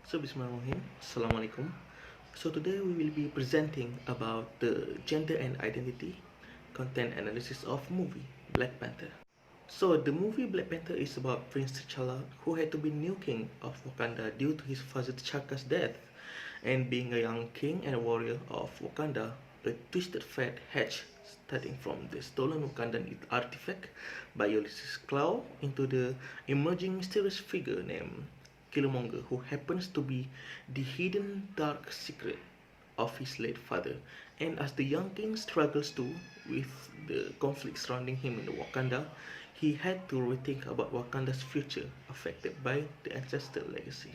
So Bismillahirrahmanirrahim. Assalamualaikum. So today we will be presenting about the gender and identity content analysis of movie Black Panther. So the movie Black Panther is about Prince T'Challa who had to be new king of Wakanda due to his father T'Chaka's death, and being a young king and warrior of Wakanda, a twisted fate hatched starting from the stolen Wakandan artifact by Ulysses Claw into the emerging mysterious figure named Killmonger, who happens to be the hidden dark secret of his late father. And as the young king struggles to with the conflict surrounding him in Wakanda, he had to rethink about Wakanda's future affected by the ancestral legacy.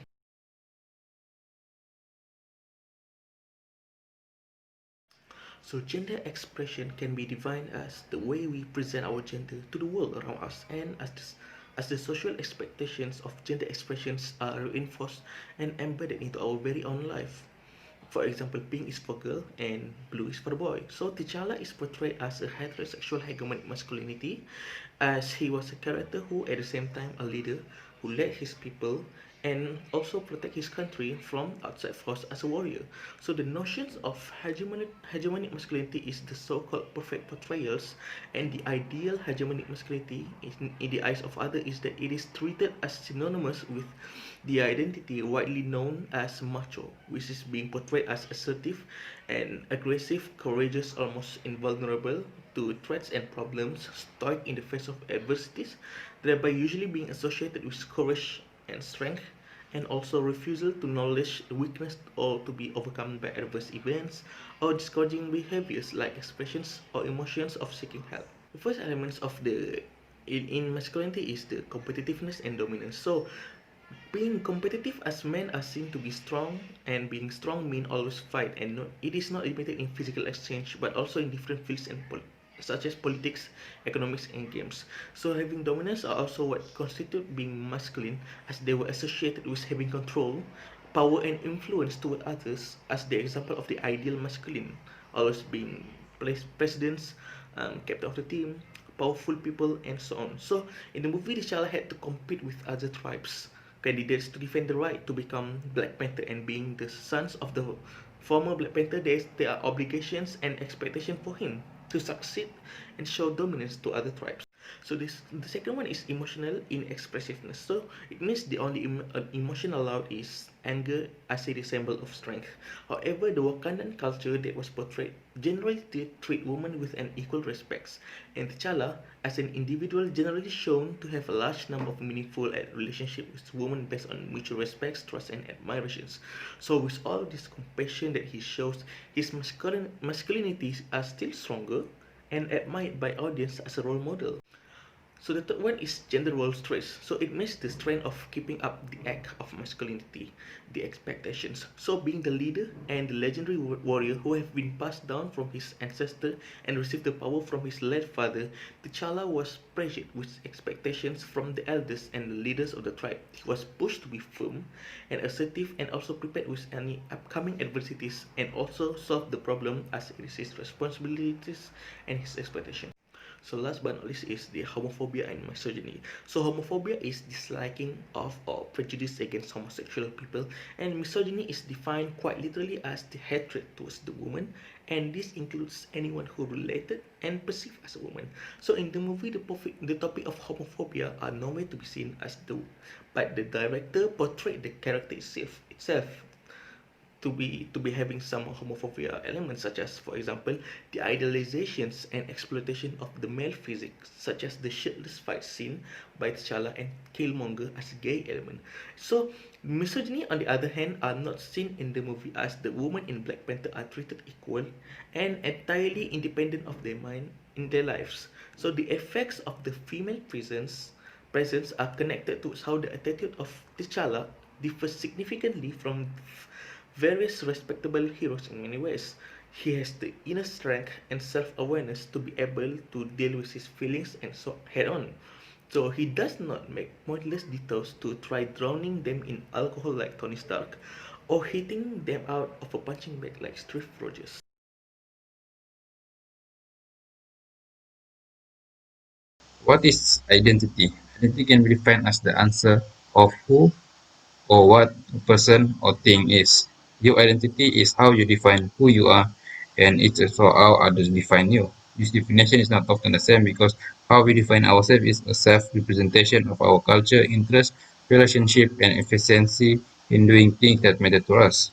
So gender expression can be defined as the way we present our gender to the world around us, and as the social expectations of gender expressions are reinforced and embedded into our very own life. For example, pink is for girl and blue is for boy. So T'Challa is portrayed as a heterosexual hegemonic masculinity, as he was a character who at the same time a leader who led his people and also protect his country from outside force as a warrior. So the notions of hegemonic masculinity is the so-called perfect portrayals, and the ideal hegemonic masculinity in the eyes of others is that it is treated as synonymous with the identity widely known as macho, which is being portrayed as assertive and aggressive, courageous, almost invulnerable to threats and problems, stoic in the face of adversities, thereby usually being associated with courage and strength, and also refusal to acknowledge weakness or to be overcome by adverse events or discouraging behaviors like expressions or emotions of seeking help. The first elements of the in masculinity is the competitiveness and dominance. So being competitive, as men are seen to be strong, and being strong mean always fight, and it is not limited in physical exchange but also in different fields and such as politics, economics, and games. So having dominance are also what constitute being masculine, as they were associated with having control, power, and influence toward others, as the example of the ideal masculine, always being presidents, captain of the team, powerful people, and so on. So in the movie, the child had to compete with other tribes candidates to defend the right to become Black Panther, and being the sons of the former Black Panther, there are obligations and expectations for him to succeed and show dominance to other tribes. So the second one is emotional inexpressiveness. So it means the only emotion allowed is anger as a symbol of strength. However, the Wakandan culture that was portrayed generally treat women with an equal respect, and T'Challa as an individual generally shown to have a large number of meaningful relationships with women based on mutual respect, trust, and admirations. So with all this compassion that he shows, his masculinities are still stronger and admired by audience as a role model. So the third one is gender role stress. So it means the strength of keeping up the act of masculinity, the expectations. So being the leader and the legendary warrior who have been passed down from his ancestor and received the power from his late father, T'Challa was pressured with expectations from the elders and the leaders of the tribe. He was pushed to be firm and assertive, and also prepared with any upcoming adversities, and also solve the problem as it is his responsibilities and his expectations. So last but not least is the homophobia and misogyny. So homophobia is disliking of or prejudice against homosexual people, and misogyny is defined quite literally as the hatred towards the woman, and this includes anyone who related and perceived as a woman. So in the movie, the topic of homophobia are nowhere to be seen as the, but the director portrayed the character itself to be having some homophobia elements, such as, for example, the idealizations and exploitation of the male physique, such as the shirtless fight scene by T'Challa and Killmonger as a gay element. So misogyny, on the other hand, are not seen in the movie, as the women in Black Panther are treated equal and entirely independent of their mind in their lives. So the effects of the female presence are connected to how the attitude of T'Challa differs significantly from various respectable heroes in many ways. He has the inner strength and self-awareness to be able to deal with his feelings and so head on. So he does not make pointless detours to try drowning them in alcohol like Tony Stark, or hitting them out of a punching bag like Steve Rogers. What is identity? Identity can be defined as the answer of who or what a person or thing is. Your identity is how you define who you are, and it's also how others define you. This definition is not often the same because how we define ourselves is a self-representation of our culture, interest, relationship, and efficiency in doing things that matter to us.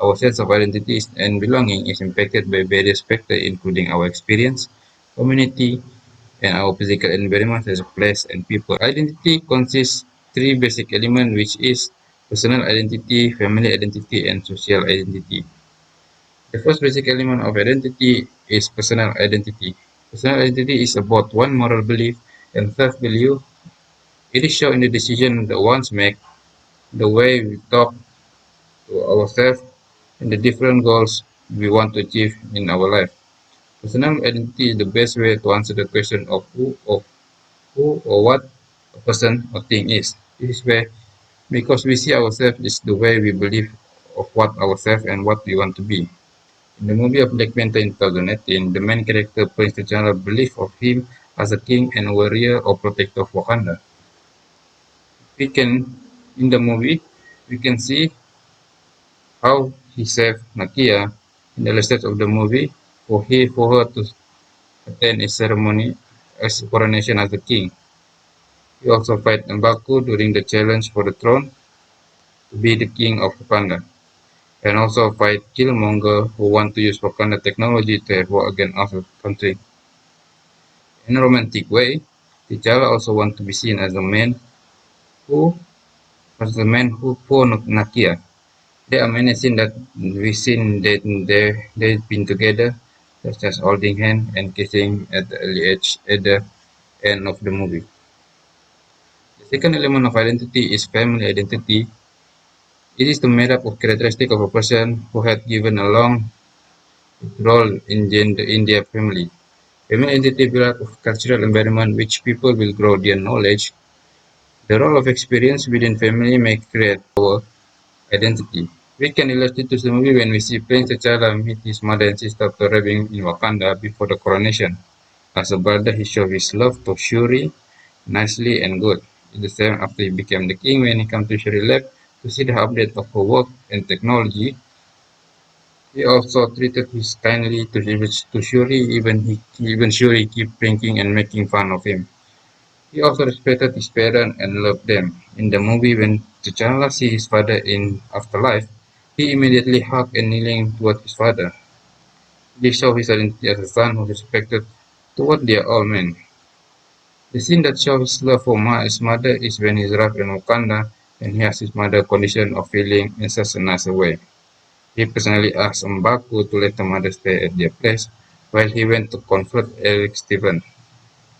Our sense of identity and belonging is impacted by various factors including our experience, community, and our physical environment as a place and people. Identity consists three basic elements which is personal identity, family identity, and social identity. The first basic element of identity is personal identity. Personal identity is about one moral belief and self-value. It is shown in the decision that ones make, the way we talk to ourselves, and the different goals we want to achieve in our life. Personal identity is the best way to answer the question of who or what a person or thing is. This is where because we see ourselves is the way we believe of what ourselves and what we want to be. In the movie of Black Panther in 2018, the main character Prince T'Challa belief of him as a king and warrior or protector of Wakanda. We can in the movie we can see how he saved Nakia in the last stage of the movie for her to attend a ceremony as coronation as the king. He also fight Mbaku during the challenge for the throne to be the king of Wakanda, and also fight Killmonger who want to use Wakanda technology to have war against other country. In a romantic way, T'Challa also want to be seen who as the man who for Nakia. There are many scenes that we seen that they've been together, such as holding hand and kissing at the early age at the end of the movie. The second element of identity is family identity. It is the made up of characteristic of a person who had given a long role in their family. Family identity built of cultural environment which people will grow their knowledge. The role of experience within family may create our identity. We can illustrate to the movie when we see Prince T'Challa meet his mother and sister after arriving in Wakanda before the coronation. As a brother, he showed his love to Shuri nicely and good. It's the same after he became the king when he came to Shuri lab to see the update of her work and technology. He also treated his kindly to Shuri, even Shuri keep pranking and making fun of him. He also respected his parents and loved them. In the movie, when T'Challa sees his father in afterlife, he immediately hugged and kneeling toward his father. This shows his identity as a son who respected toward their old men. The scene that shows his love for his mother is when he's arrived in Wakanda and he asks his mother condition of feeling in such a nice way. He personally asked M'Baku to let the mother stay at their place while he went to confront Eric Stephen.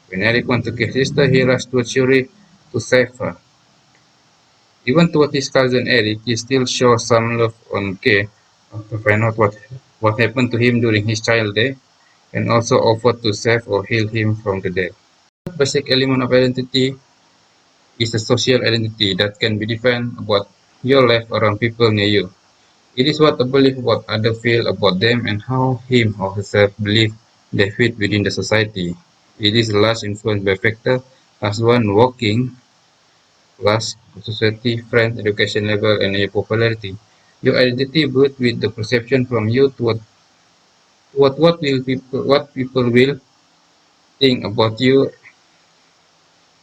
When Eric went to kill his sister, he rushed to Shuri to save her. Even toward his cousin Eric, he still shows some love and care to find out what happened to him during his child day and also offered to save or heal him from the dead. The basic element of identity is a social identity that can be defined about your life around people near you. It is what a belief what others feel about them and how him or herself believe they fit within the society. It is largely influenced by factors as one walking class, society, friends, education level, and your popularity. Your identity built with the perception from you to what people will think about you.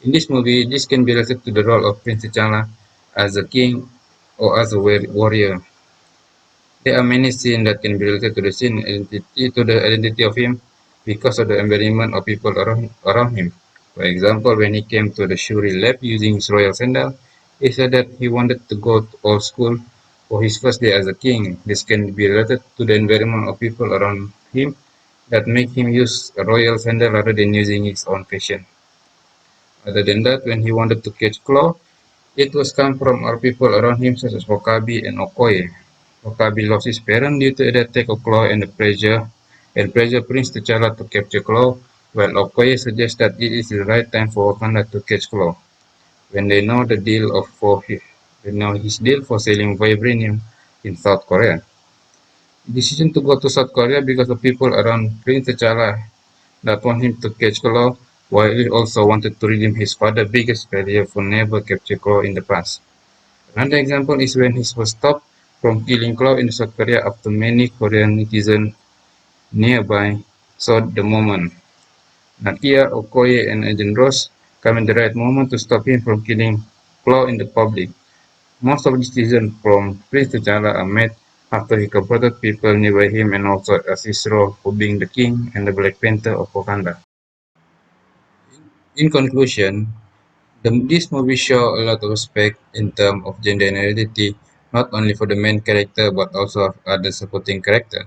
In this movie, this can be related to the role of Prince T'Challa as a king or as a warrior. There are many scenes that can be related to the identity of him because of the environment of people around him. For example, when he came to the Shuri lab using his royal sandal, he said that he wanted to go to old school for his first day as a king. This can be related to the environment of people around him that make him use a royal sandal rather than using his own fashion. Other than that, when he wanted to catch claw, it was come from our people around him such as Wakabi and Okoye. Wakabi lost his parent due to the attack of Claw and pressure Prince T'Challa to capture Claw, while Okoye suggests that it is the right time for Wakanda to catch Claw, when they know they know his deal for selling vibranium in South Korea. The decision to go to South Korea because the people around Prince T'Challa that want him to catch Claw, while he also wanted to redeem his father's biggest failure for never capture Claw in the past. Another example is when he was stopped from killing Claw in South Korea after many Korean netizens nearby saw the moment. Nakia, Okoye, and Agent Ross come in the right moment to stop him from killing Claw in the public. Most of the decisions from Prince T'Challa are made after he confronted people nearby him and also as his role for being the king and the Black Panther of Wakanda. In conclusion, this movie shows a lot of respect in terms of gender and identity, not only for the main character but also of other supporting characters.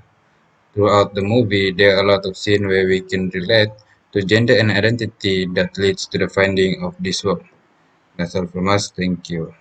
Throughout the movie, there are a lot of scenes where we can relate to gender and identity that leads to the finding of this work. That's all from us. Thank you.